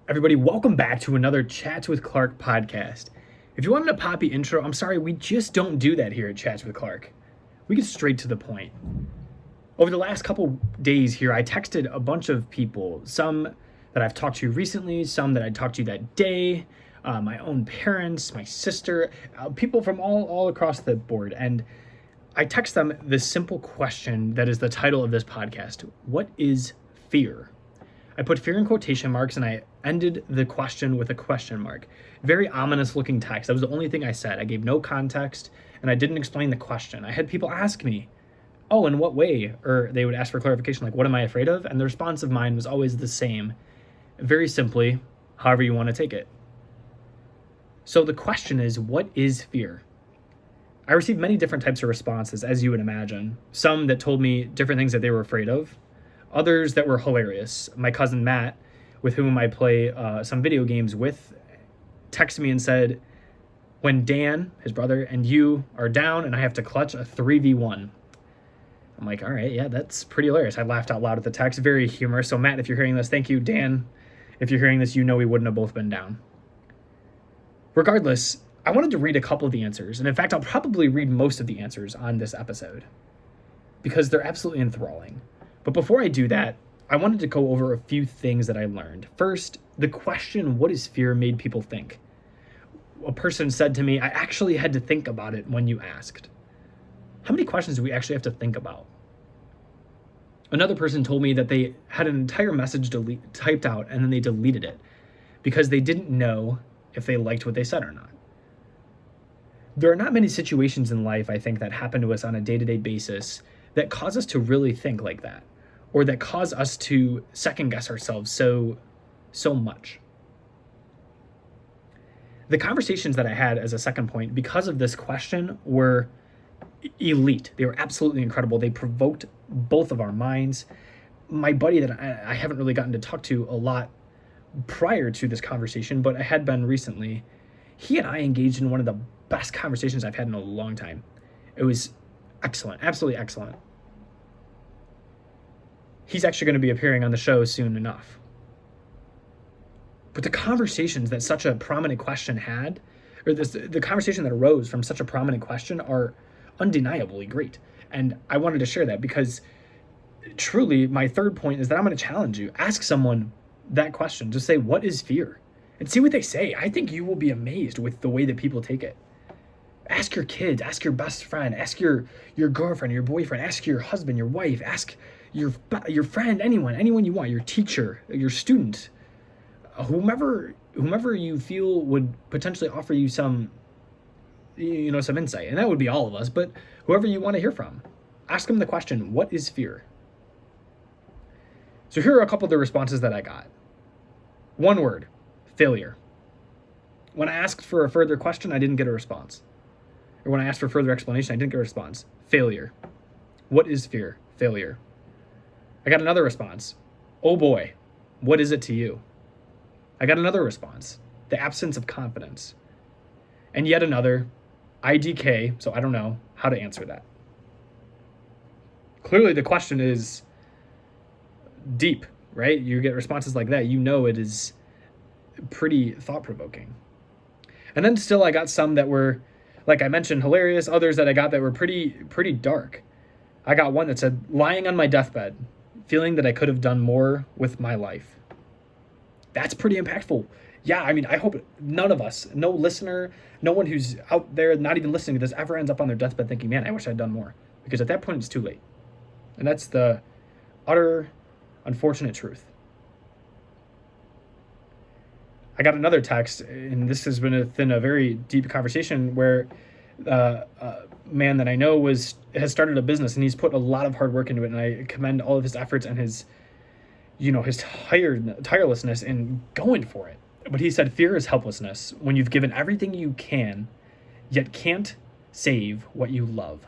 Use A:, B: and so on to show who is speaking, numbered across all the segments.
A: Everybody, welcome back to another Chats with Clark podcast. If you wanted a poppy intro, I'm sorry, we just don't do that here at Chats with Clark. We get straight to the point. Over the last couple days here, I texted a bunch of people, some that I've talked to recently, some that I talked to that day, my own parents, my sister, people from all across the board. And I text them this simple question that is the title of this podcast. What is fear? I put fear in quotation marks and I ended the question with a question mark. Very ominous looking text. That was the only thing I said. I gave no context and I didn't explain the question. I had people ask me, oh, in what way? Or they would ask for clarification, like, what am I afraid of? And the response of mine was always the same. Very simply, however you want to take it. So the question is, what is fear? I received many different types of responses, as you would imagine. Some that told me different things that they were afraid of. Others that were hilarious. My cousin Matt, with whom I play some video games with, texted me and said, when Dan, his brother, and you are down and I have to clutch a 3v1. I'm like, all right, yeah, that's pretty hilarious. I laughed out loud at the text, very humorous. So Matt, if you're hearing this, thank you. Dan, if you're hearing this, you know we wouldn't have both been down. Regardless, I wanted to read a couple of the answers. And in fact, I'll probably read most of the answers on this episode because they're absolutely enthralling. But before I do that, I wanted to go over a few things that I learned. First, the question, what is fear, made people think. A person said to me, I actually had to think about it when you asked. How many questions do we actually have to think about? Another person told me that they had an entire message typed out and then they deleted it because they didn't know if they liked what they said or not. There are not many situations in life, I think, that happen to us on a day-to-day basis that cause us to really think like that, or that cause us to second guess ourselves so much. The conversations that I had as a second point, because of this question, were elite. They were absolutely incredible. They provoked both of our minds. My buddy that I haven't really gotten to talk to a lot prior to this conversation, but I had been recently, he and I engaged in one of the best conversations I've had in a long time. It was excellent, absolutely excellent. He's actually going to be appearing on the show soon enough. But the conversations that such a prominent question had, or the conversation that arose from such a prominent question, are undeniably great. And I wanted to share that because truly my third point is that I'm going to challenge you. Ask someone that question. Just say, what is fear? And see what they say. I think you will be amazed with the way that people take it. Ask your kids, ask your best friend, ask your girlfriend, your boyfriend, ask your husband, your wife, ask your friend, anyone you want, your teacher, your student, whomever you feel would potentially offer you some insight. And that would be all of us, but whoever you want to hear from, ask them the question, what is fear? So here are a couple of the responses that I got. One word, failure. When I asked for a further question, I didn't get a response. Or when I asked for further explanation, I didn't get a response. Failure. What is fear? Failure. I got another response. Oh boy, what is it to you? I got another response. The absence of confidence. And yet another, IDK, so I don't know how to answer that. Clearly the question is deep, right? You get responses like that, you know it is pretty thought-provoking. And then still I got some that were, like I mentioned, hilarious. Others that I got that were pretty dark. I got one that said, lying on my deathbed, feeling that I could have done more with my life. That's pretty impactful. Yeah, I mean, I hope none of us, no listener, no one who's out there not even listening to this ever ends up on their deathbed thinking, man, I wish I'd done more. Because at that point, it's too late. And that's the utter, unfortunate truth. I got another text, and this has been within a very deep conversation where a man that I know has started a business, and he's put a lot of hard work into it, and I commend all of his efforts and his tirelessness in going for it. But he said, fear is helplessness when you've given everything you can, yet can't save what you love.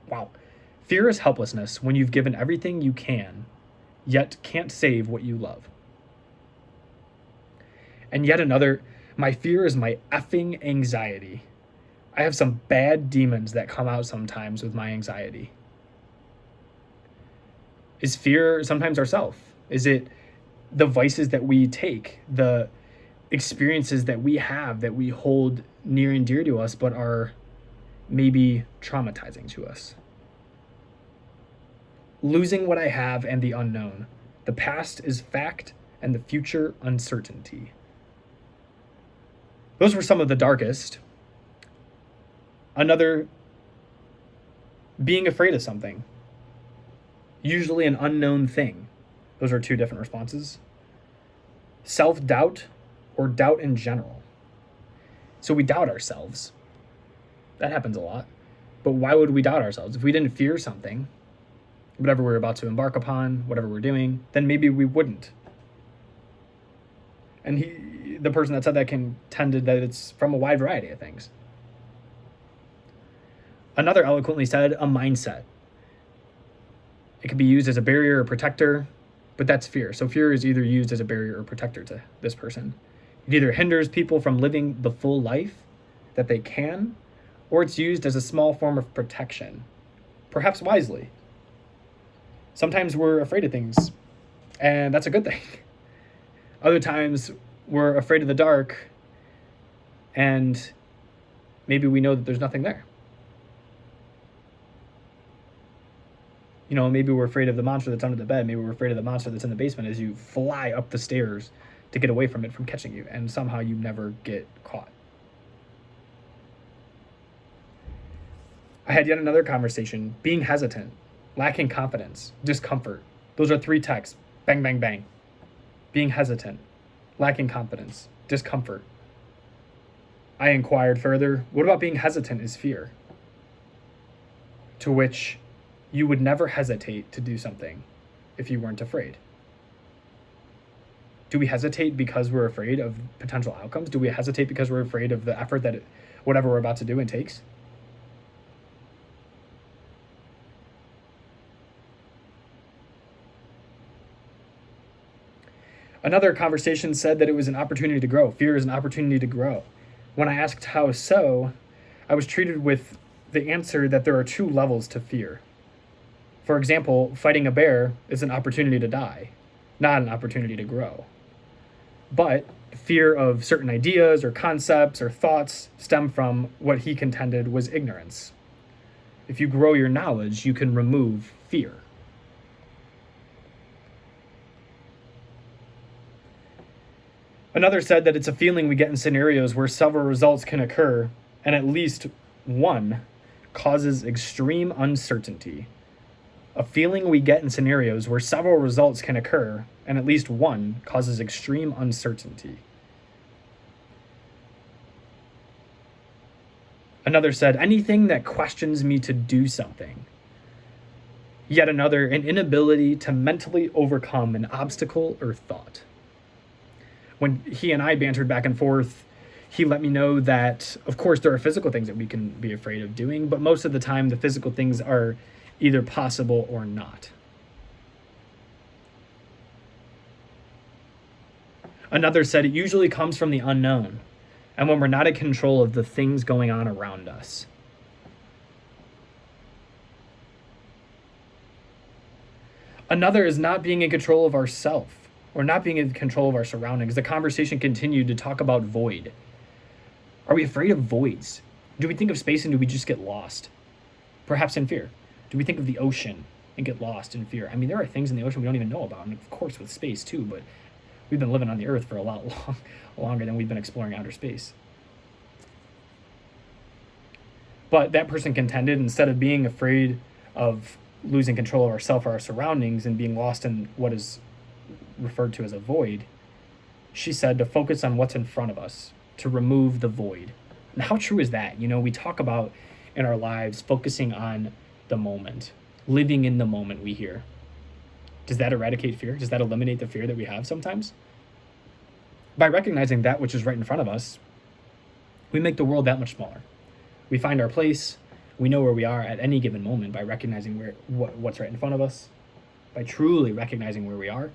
A: Wow. Fear is helplessness when you've given everything you can, yet can't save what you love. And yet another, my fear is my effing anxiety. I have some bad demons that come out sometimes with my anxiety. Is fear sometimes ourself? Is it the vices that we take, the experiences that we have that we hold near and dear to us, but are maybe traumatizing to us. Losing what I have and the unknown. The past is fact and the future uncertainty. Those were some of the darkest. Another, being afraid of something. Usually an unknown thing. Those are two different responses. Self-doubt or doubt in general. So we doubt ourselves. That happens a lot. But why would we doubt ourselves? If we didn't fear something, whatever we're about to embark upon, whatever we're doing, then maybe we wouldn't. And the person that said that contended that it's from a wide variety of things. Another eloquently said, a mindset. It could be used as a barrier or protector, but that's fear. So fear is either used as a barrier or protector to this person. It either hinders people from living the full life that they can, or it's used as a small form of protection, perhaps wisely. Sometimes we're afraid of things, and that's a good thing. Other times we're afraid of the dark, and maybe we know that there's nothing there. You know, maybe we're afraid of the monster that's under the bed. Maybe we're afraid of the monster that's in the basement as you fly up the stairs to get away from it from catching you, and somehow you never get caught. I had yet another conversation. Being hesitant, lacking confidence, discomfort. Those are 3 texts. Bang, bang, bang. Being hesitant, lacking confidence, discomfort. I inquired further, what about being hesitant is fear? To which you would never hesitate to do something if you weren't afraid. Do we hesitate because we're afraid of potential outcomes? Do we hesitate because we're afraid of the effort that whatever we're about to do takes? Another conversation said that it was an opportunity to grow. Fear is an opportunity to grow. When I asked how so, I was treated with the answer that there are 2 levels to fear. For example, fighting a bear is an opportunity to die, not an opportunity to grow. But fear of certain ideas or concepts or thoughts stem from what he contended was ignorance. If you grow your knowledge, you can remove fear. Another said that it's a feeling we get in scenarios where several results can occur, and at least one causes extreme uncertainty. A feeling we get in scenarios where several results can occur, and at least one causes extreme uncertainty. Another said, anything that questions me to do something. Yet another, an inability to mentally overcome an obstacle or thought. When he and I bantered back and forth, he let me know that, of course, there are physical things that we can be afraid of doing, but most of the time the physical things are either possible or not. Another said it usually comes from the unknown, and when we're not in control of the things going on around us. Another is not being in control of ourself, or not being in control of our surroundings. The conversation continued to talk about void. Are we afraid of voids? Do we think of space and do we just get lost? Perhaps in fear. Do we think of the ocean and get lost in fear? I mean, there are things in the ocean we don't even know about, and of course with space too, but we've been living on the earth for a lot longer than we've been exploring outer space. But that person contended, instead of being afraid of losing control of ourselves or our surroundings and being lost in what is referred to as a void, she said to focus on what's in front of us, to remove the void. And how true is that? You know, we talk about in our lives focusing on the moment, living in the moment, we hear. Does that eradicate fear? Does that eliminate the fear that we have sometimes? By recognizing that which is right in front of us, we make the world that much smaller. We find our place. We know where we are at any given moment by recognizing what's right in front of us, by truly recognizing where we are.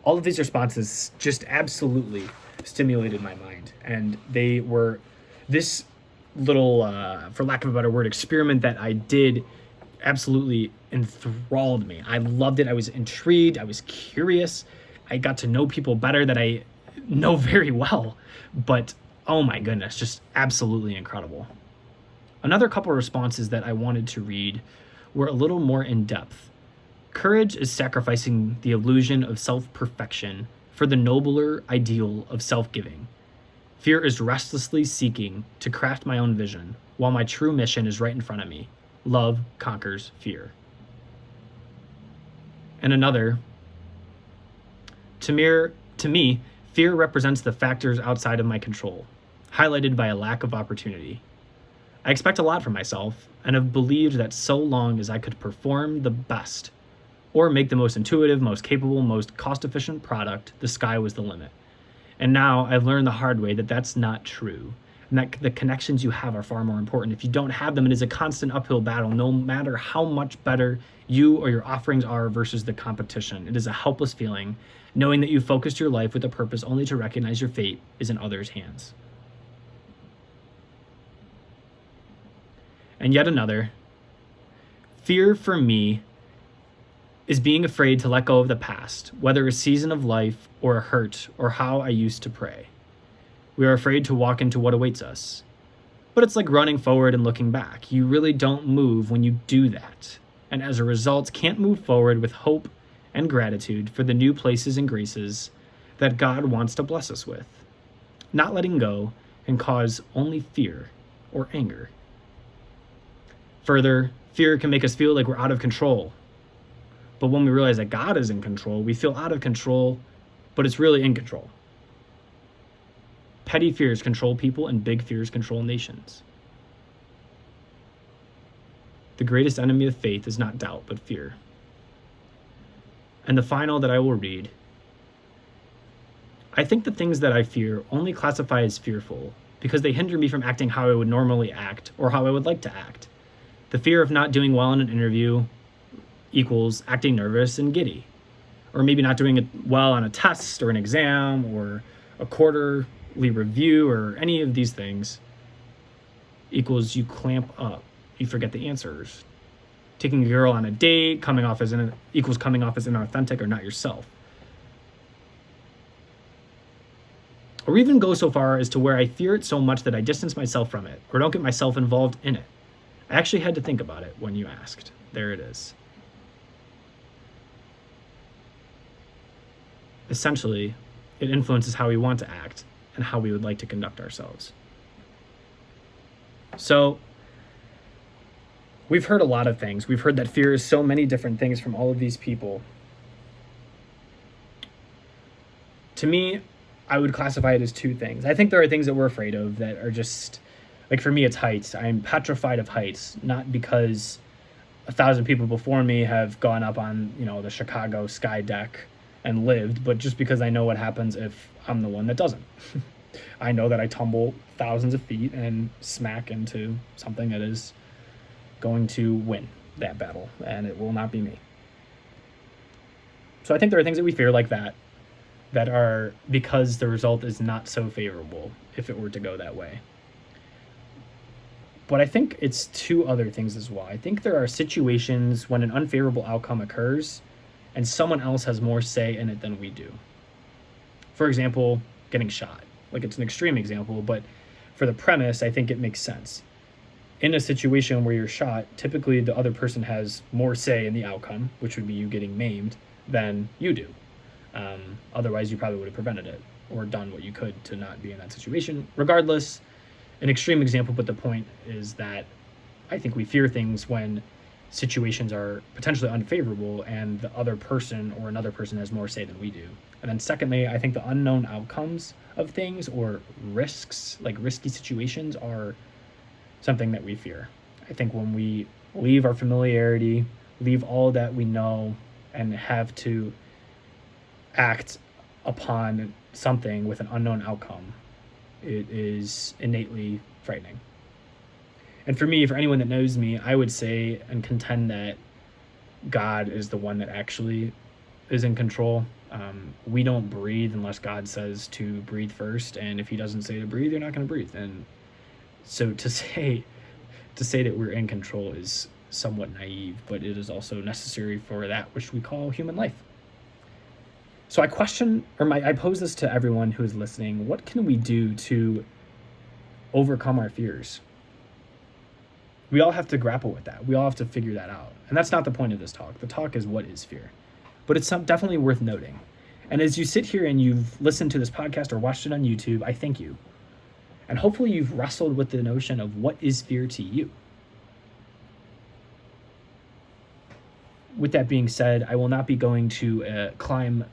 A: All of these responses just absolutely stimulated my mind. And they were this little, for lack of a better word, experiment that I did absolutely enthralled me. I loved it. I was intrigued. I was curious. I got to know people better that I know very well. But oh my goodness, just absolutely incredible. Another couple of responses that I wanted to read were a little more in depth. Courage is sacrificing the illusion of self-perfection for the nobler ideal of self-giving. Fear is restlessly seeking to craft my own vision, while my true mission is right in front of me. Love conquers fear. And another, to me, fear represents the factors outside of my control, highlighted by a lack of opportunity. I expect a lot from myself, and have believed that so long as I could perform the best, or make the most intuitive, most capable, most cost-efficient product, the sky was the limit. And now I've learned the hard way that that's not true, and that the connections you have are far more important. If you don't have them, it is a constant uphill battle, no matter how much better you or your offerings are versus the competition. It is a helpless feeling, knowing that you focused your life with a purpose only to recognize your fate is in others' hands. And yet another, fear for me is being afraid to let go of the past, whether a season of life or a hurt or how I used to pray. We are afraid to walk into what awaits us. But it's like running forward and looking back. You really don't move when you do that. And as a result, can't move forward with hope and gratitude for the new places and graces that God wants to bless us with. Not letting go can cause only fear or anger. Further, fear can make us feel like we're out of control. But when we realize that God is in control, we feel out of control, but it's really in control. Petty fears control people, and big fears control nations. The greatest enemy of faith is not doubt, but fear. And the final that I will read, I think the things that I fear only classify as fearful because they hinder me from acting how I would normally act or how I would like to act. The fear of not doing well in an interview equals acting nervous and giddy, or maybe not doing it well on a test or an exam or a quarterly review or any of these things equals you clamp up, you forget the answers. Taking a girl on a date equals coming off as inauthentic or not yourself. Or even go so far as to where I fear it so much that I distance myself from it or don't get myself involved in it. I actually had to think about it when you asked. There it is. Essentially, it influences how we want to act and how we would like to conduct ourselves. So, we've heard a lot of things. We've heard that fear is so many different things from all of these people. To me, I would classify it as two things. I think there are things that we're afraid of that are just, like for me, it's heights. I'm petrified of heights, not because 1,000 people before me have gone up on, the Chicago sky deck and lived, but just because I know what happens if I'm the one that doesn't. I know that I tumble thousands of feet and smack into something that is going to win that battle, and it will not be me. So I think there are things that we fear like that are because the result is not so favorable if it were to go that way. But I think it's two other things as well. I think there are situations when an unfavorable outcome occurs and someone else has more say in it than we do. For example, getting shot. Like, it's an extreme example, but for the premise, I think it makes sense. In a situation where you're shot, typically the other person has more say in the outcome, which would be you getting maimed, than you do. Otherwise, you probably would have prevented it or done what you could to not be in that situation. Regardless, an extreme example, but the point is that I think we fear things when situations are potentially unfavorable and the other person or another person has more say than we do. And then secondly, I think the unknown outcomes of things or risks, like risky situations, are something that we fear. I think when we leave our familiarity, leave all that we know, and have to act upon something with an unknown outcome, it is innately frightening. And for me, for anyone that knows me, I would say and contend that God is the one that actually is in control. We don't breathe unless God says to breathe first, and if he doesn't say to breathe, you're not going to breathe. And so to say that we're in control is somewhat naive, but it is also necessary for that which we call human life. So I pose this to everyone who is listening. What can we do to overcome our fears? We all have to grapple with that. We all have to figure that out. And that's not the point of this talk. The talk is what is fear. But it's definitely worth noting. And as you sit here and you've listened to this podcast or watched it on YouTube, I thank you. And hopefully you've wrestled with the notion of what is fear to you. With that being said, I will not be going to climb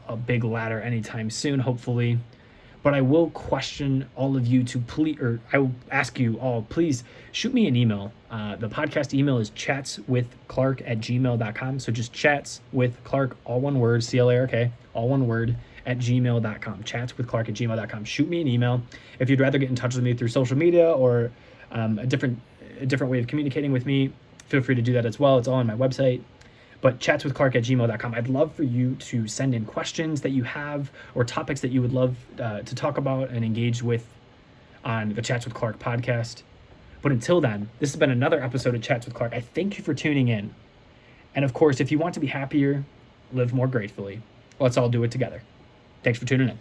A: a big ladder anytime soon, hopefully. But I will question all of you I will ask you all, please shoot me an email. The podcast email is chatswithclark@gmail.com. So just chatswithclark, all one word, CLARK, all one word, @gmail.com. Chatswithclark@gmail.com. Shoot me an email. If you'd rather get in touch with me through social media or a different way of communicating with me, feel free to do that as well. It's all on my website. But chatswithclark@gmail.com. I'd love for you to send in questions that you have or topics that you would love to talk about and engage with on the Chats with Clark podcast. But until then, this has been another episode of Chats with Clark. I thank you for tuning in. And of course, if you want to be happier, live more gratefully, let's all do it together. Thanks for tuning in.